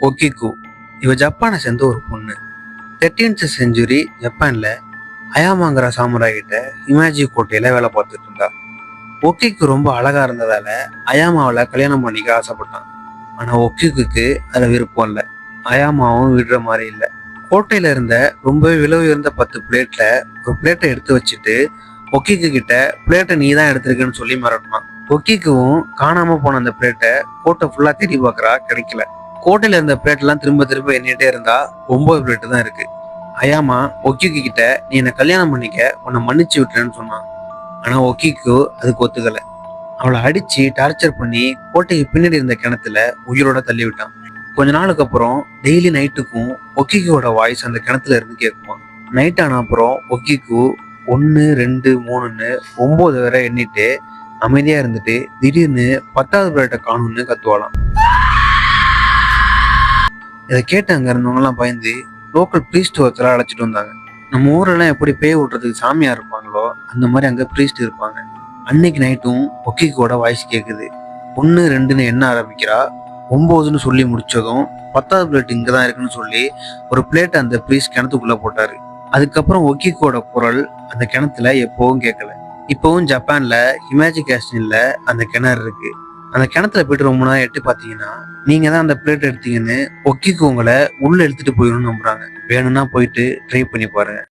ஒக்கிகு. இவ ஜப்பானை சேர்ந்த ஒரு பொண்ணு. 13th செஞ்சுரி ஜப்பான்ல அயாமாங்கிற சாமுராய் கிட்ட ஹிமாஜி கோட்டையில வேலை பார்த்துட்டு இருந்தா. ஒக்கிக்கு ரொம்ப அழகா இருந்ததால அயாமாவில கல்யாணம் பண்ணிக்க ஆசைப்பட்டான். ஆனா ஒக்கிக்கு அதுல விருப்பம் இல்லை. அயாமாவும் விடுற மாதிரி இல்லை. கோட்டையில இருந்த ரொம்பவே விலை உயர்ந்த 10 பிளேட்ல ஒரு பிளேட்டை எடுத்து வச்சுட்டு ஒக்கிக்கு கிட்ட பிளேட்டை நீ தான் எடுத்திருக்கன்னு சொல்லி மிரட்டினான். ஒக்கிக்குவும் காணாம போன அந்த பிளேட்டை கோட்டை ஃபுல்லா தேடி பார்க்கறா, கிடைக்கல. கோட்டையில இருந்த பிளேட் எல்லாம் திரும்ப திரும்ப எண்ணிட்டே இருந்தா 9 பிளேட் தான் இருக்கு. அயாமா ஒக்கிக்கு கிட்ட நீ என்ன கல்யாணம் பண்ணிக்க, உன்னை மன்னிச்சு விட்டுறேன்னு சொன்னான். ஆனா ஒக்கிக்கு அதுக்கு ஒத்துக்கல. அவளை அடிச்சு டார்ச்சர் பண்ணி கோட்டைக்கு பின்னாடி இருந்த கிணத்துல உயிரோட தள்ளி விட்டான். கொஞ்ச நாளுக்கு அப்புறம் டெய்லி நைட்டுக்கும் ஒக்கிக்கோட வாய்ஸ் அந்த கிணத்துல இருந்து கேட்குமா. நைட் ஆன அப்புறம் ஒக்கிக்கு 1 2 3ன்னு 9 வரை எண்ணிட்டு அமைதியா இருந்துட்டு திடீர்னு 10வது பிளேட்டை காணும்னு கத்துவாளாம். இதை கேட்டு அங்க இருந்தவங்க எல்லாம் பயந்து லோக்கல் பிரீஸ்ட் ஒருத்தர அழைச்சிட்டு வந்தாங்க. நம்ம ஊரெல்லாம் எப்படி பேய் விட்டுறதுக்கு சாமியா இருப்பாங்களோ அந்த மாதிரி அங்க பிரீஸ்ட் இருப்பாங்க. அன்னைக்கு நைட்டும் ஒக்கிக்கோட வாய்ஸ் கேக்குது. 1 2ன்னு எண்ண ஆரம்பிக்கிறா. 9ன்னு சொல்லி முடிச்சதும் 10வது பிளேட் இங்கதான் இருக்குன்னு சொல்லி ஒரு பிளேட் அந்த பிரீஸ்ட் கிணத்துக்குள்ள போட்டாரு. அதுக்கப்புறம் ஒக்கிக்கோட குரல் அந்த கிணத்துல எப்பவும் கேட்கல. இப்பவும் ஜப்பான்ல ஹிமாஜி காஷ்மீர்ல அந்த கிணறு இருக்கு. அந்த கிணத்துல போயிட்டு ரொம்ப நேரம் எட்டி பாத்தீங்கன்னா நீங்க தான் அந்த பிளேட் எடுத்தீங்கன்னு ஒக்கிக்கு உங்களை உள்ள எடுத்துட்டு போயிடணும்னு நம்புறாங்க. வேணும்னா போயிட்டு ட்ரை பண்ணி பாருங்க.